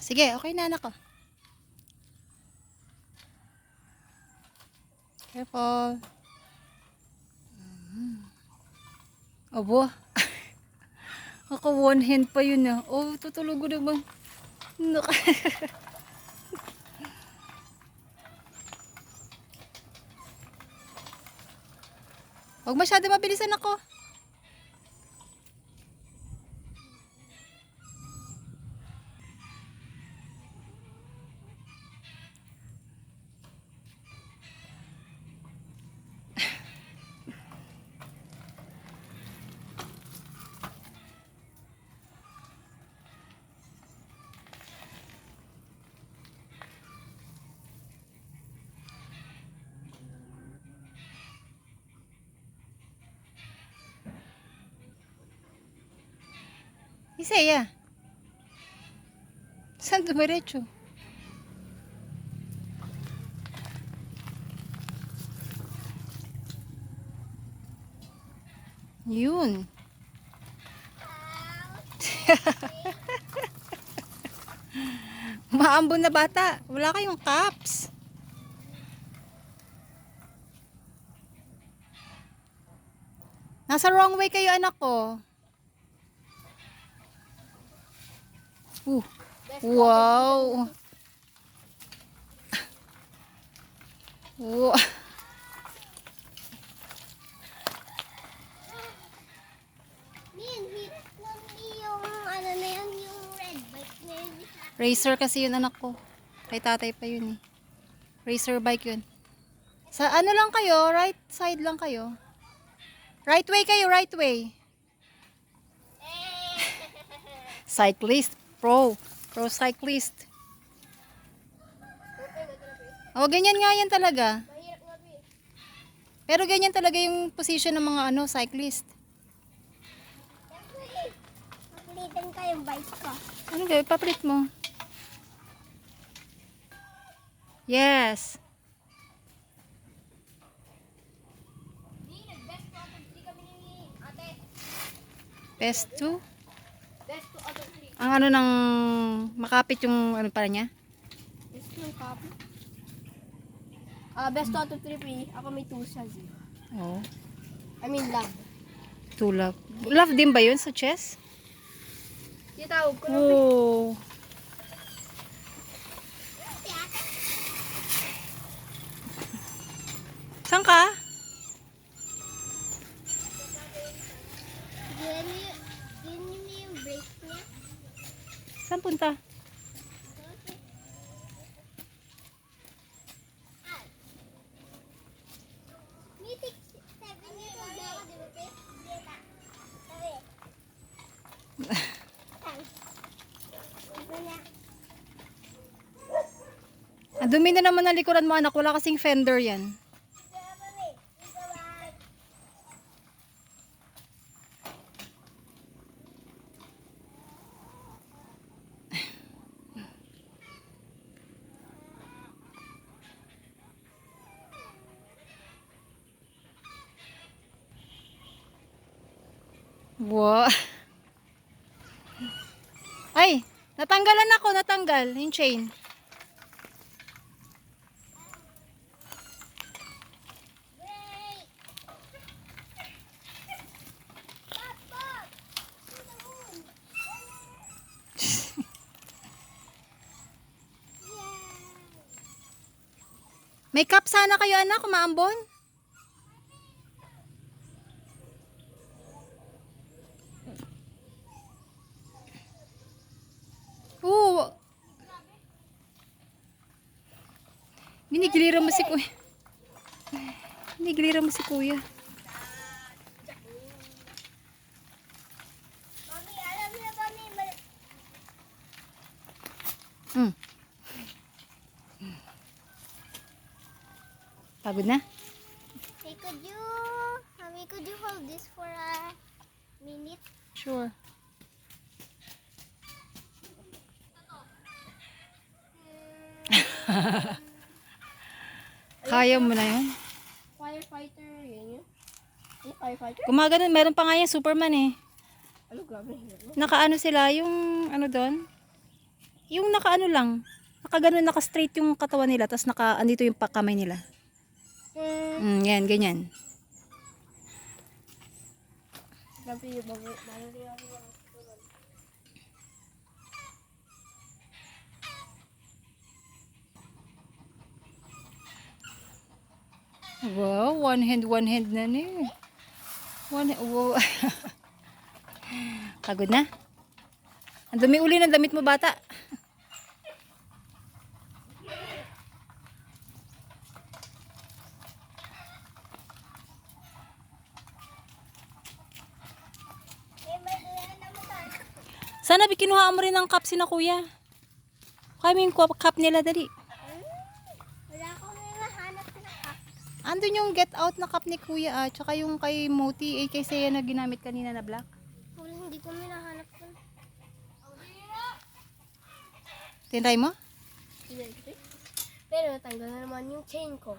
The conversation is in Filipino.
Sige, okay na anak ko. Careful. Abo. Ako one hand pa yun ah. Oh, tutulog ko naman. Huwag masyado mabilisan ako. Isaya. Saan dumiretso? Yun. Maambon na bata. Wala kayong caps. Nasa wrong way kayo anak ko. Wow. Wow. Racer kasi yun anak ko. Kay tatay pa yun eh. Racer bike yun. Sa ano lang kayo? Right side lang kayo. Right way kayo, right way. Cyclist. Pro cyclist. Oh, ganyan nga yan talaga. Pero ganyan talaga yung position ng mga cyclist. Papalitan ka yung bike ko. Ano gawin? Papalit mo. Yes. Best 2? Ang ano nang makapit yung ano para niya? Best ng copy. Best out of 3 free. Ako may 2 siya. Oh. I mean love. 2 love. Love din ba yun sa chess? Titawag ko na. Oh. Saan ka? Yun yung break niya. Saan punta? Mythic 7 years old na ako, di ba, Pe? Dita. Sabi. Thanks. Iba na. Ang dumi na naman ang likuran mo anak. Wala kasing fender yan. Wow. Ay, natanggalan ako, natanggal yung chain. May cup sana kayo anak, kumaambon. Oo. Binigiliran mo si kuya. Binigiliran mo si kuya. Mami, alam niyo ba ni Hmm. Pagod na? Hey, Mami, could you hold this for a minute? Sure. Kaya mo na yun. Firefighter, yun yun. Yung firefighter? Gumagano, meron pa nga yan, Superman eh. Ano, grabe na hirap. Nakaano sila, yung ano doon? yung naka ano lang, nakaganon, naka straight yung katawan nila, tapos naka andito yung kamay nila. Yan, ganyan. Wow, one hand na ni. Wow. Pagod na? Ang dumi uli ng damit mo, bata. Sana kinuha mo rin ng cup si na kuya. Kami yung cup nila, dali. Wala akong hinahanap na cup. Andun yung get out na cup ni kuya, tsaka yung kay Moti, kay Seiya na ginamit kanina na black. Wala, hindi ko hinahanap yun. Tinry mo? Pero tanggal na naman yung chain ko.